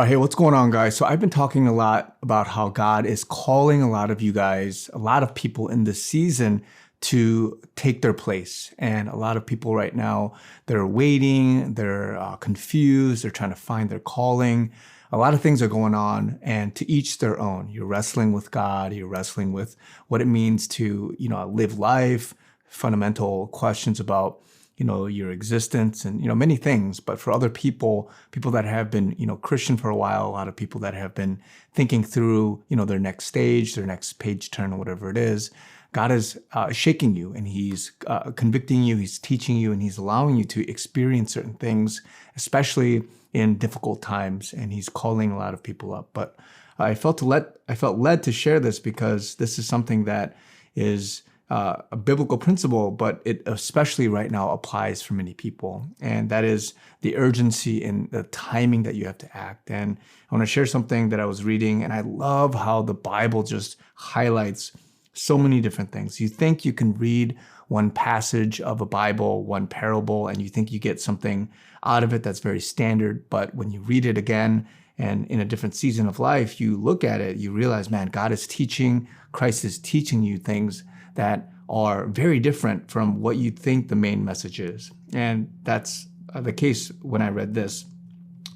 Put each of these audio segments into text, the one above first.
Hey, what's going on, guys? So I've been talking a lot about how God is calling a lot of you guys, a lot of people in this season to take their place. And a lot of people right now, they're waiting, they're confused, they're trying to find their calling. A lot of things are going on, and to each their own. You're wrestling with God, you're wrestling with what it means to, live life, fundamental questions about your existence and, many things. But for other people that have been, Christian for a while, a lot of people that have been thinking through, their next stage, their next page turn, or whatever it is, God is shaking you, and he's convicting you, he's teaching you, and he's allowing you to experience certain things, especially in difficult times. And he's calling a lot of people up. But I felt led to share this because this is something that is a biblical principle, but it especially right now applies for many people. And that is the urgency and the timing that you have to act. And I want to share something that I was reading, and I love how the Bible just highlights so many different things. You think you can read one passage of a Bible, one parable, and you think you get something out of it that's very standard. But when you read it again and in a different season of life, you look at it, you realize, man, God is teaching, Christ is teaching you things that are very different from what you think the main message is. And that's the case when I read this.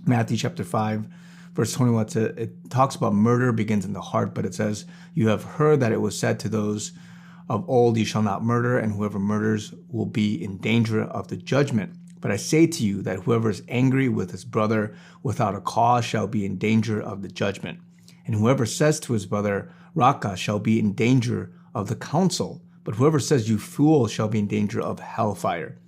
Matthew chapter 5, verse 21, it talks about murder begins in the heart, but it says, you have heard that it was said to those of old, you shall not murder, and whoever murders will be in danger of the judgment. But I say to you that whoever is angry with his brother without a cause shall be in danger of the judgment. And whoever says to his brother, Raca, shall be in danger of the council. But whoever says, you fool, shall be in danger of hellfire.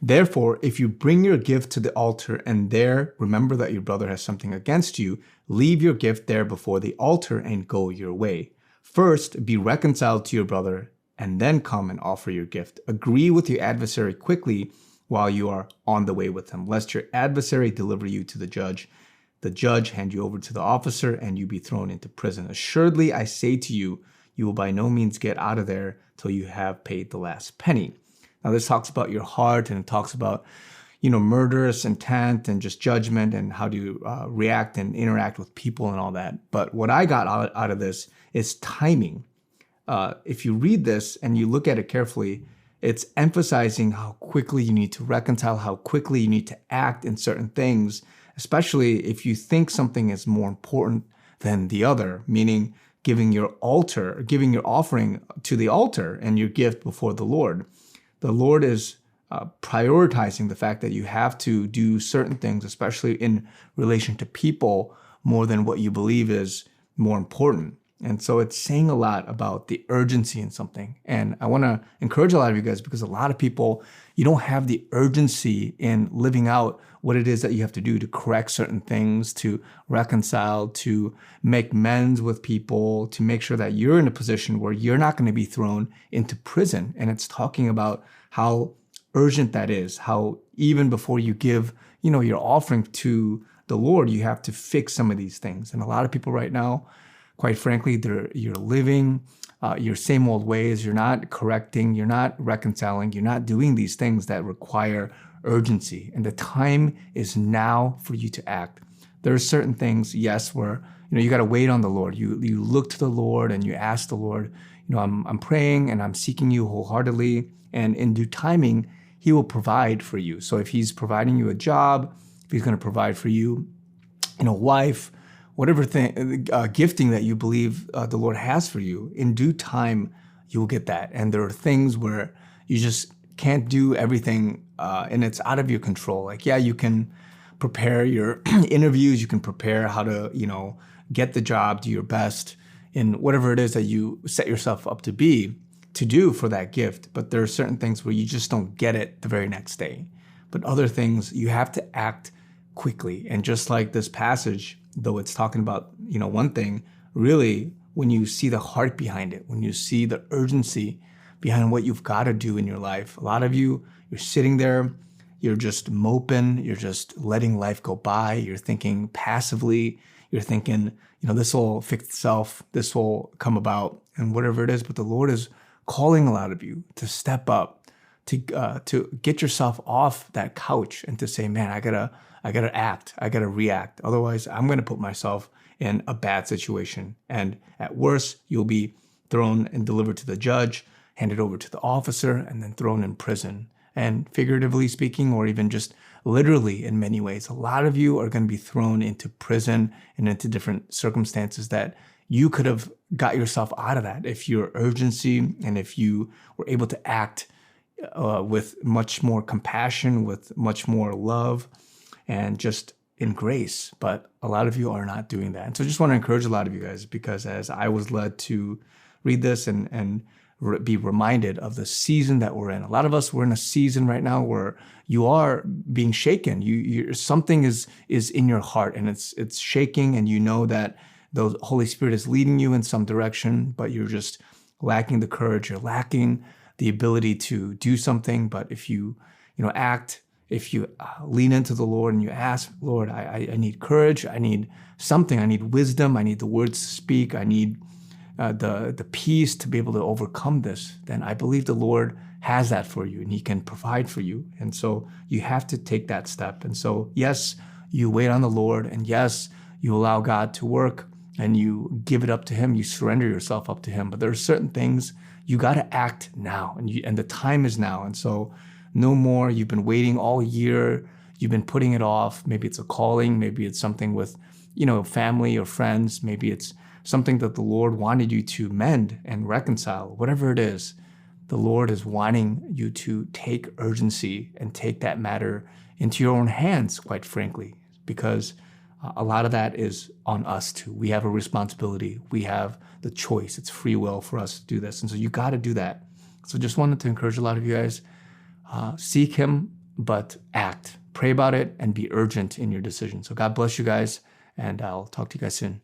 Therefore, if you bring your gift to the altar and there remember that your brother has something against you, leave your gift there before the altar and go your way. First, be reconciled to your brother and then come and offer your gift. Agree with your adversary quickly while you are on the way with him, lest your adversary deliver you to the judge hand you over to the officer, and you be thrown into prison. Assuredly, I say to you, you will by no means get out of there till you have paid the last penny. Now, this talks about your heart, and it talks about, murderous intent and just judgment and how to react and interact with people and all that. But what I got out of this is timing. If you read this and you look at it carefully, it's emphasizing how quickly you need to reconcile, how quickly you need to act in certain things, especially if you think something is more important than the other, meaning giving your offering to the altar and your gift before the Lord. The Lord is prioritizing the fact that you have to do certain things, especially in relation to people, more than what you believe is more important. And so it's saying a lot about the urgency in something. And I want to encourage a lot of you guys, because a lot of people, you don't have the urgency in living out what it is that you have to do to correct certain things, to reconcile, to make amends with people, to make sure that you're in a position where you're not going to be thrown into prison. And it's talking about how urgent that is, how even before you give, your offering to the Lord, you have to fix some of these things. And a lot of people right now, quite frankly, you're living your same old ways. You're not correcting, you're not reconciling, you're not doing these things that require urgency. And the time is now for you to act. There are certain things, yes, where you got to wait on the Lord. You look to the Lord and you ask the Lord, I'm praying and I'm seeking you wholeheartedly, and in due timing, he will provide for you. So if he's providing you a job, if he's going to provide for you, wife, whatever gifting that you believe the Lord has for you, in due time, you will get that. And there are things where you just can't do everything and it's out of your control. Like, yeah, you can prepare your interviews, you can prepare how to, get the job, do your best in whatever it is that you set yourself up to do for that gift. But there are certain things where you just don't get it the very next day. But other things, you have to act quickly. And just like this passage, though it's talking about, one thing, really, when you see the heart behind it, when you see the urgency behind what you've got to do in your life, a lot of you're sitting there, you're just moping, you're just letting life go by, you're thinking passively, you're thinking, this will fix itself, this will come about, and whatever it is. But the Lord is calling a lot of you to step up, to get yourself off that couch and to say, man, I gotta act, I gotta react. Otherwise, I'm gonna put myself in a bad situation. And at worst, you'll be thrown and delivered to the judge, handed over to the officer, and then thrown in prison. And figuratively speaking, or even just literally in many ways, a lot of you are going to be thrown into prison and into different circumstances that you could have got yourself out of that if your urgency and if you were able to act with much more compassion, with much more love, and just in grace. But a lot of you are not doing that. And so I just want to encourage a lot of you guys, because as I was led to read this and be reminded of the season that we're in. A lot of us, we're in a season right now where you are being shaken. Something is in your heart and it's shaking, and you know that the Holy Spirit is leading you in some direction, but you're just lacking the courage. You're lacking the ability to do something. But if you act, if you lean into the Lord and you ask, Lord, I need courage. I need something. I need wisdom. I need the words to speak. I need the peace to be able to overcome this, then I believe the Lord has that for you and he can provide for you. And so you have to take that step. And so, yes, you wait on the Lord, and yes, you allow God to work and you give it up to him. You surrender yourself up to him. But there are certain things you got to act now, and the time is now. And so no more. You've been waiting all year. You've been putting it off. Maybe it's a calling. Maybe it's something with, family or friends. Maybe it's something that the Lord wanted you to mend and reconcile. Whatever it is, the Lord is wanting you to take urgency and take that matter into your own hands, quite frankly, because a lot of that is on us too. We have a responsibility. We have the choice. It's free will for us to do this. And so you got to do that. So just wanted to encourage a lot of you guys, seek him, but act. Pray about it and be urgent in your decision. So God bless you guys, and I'll talk to you guys soon.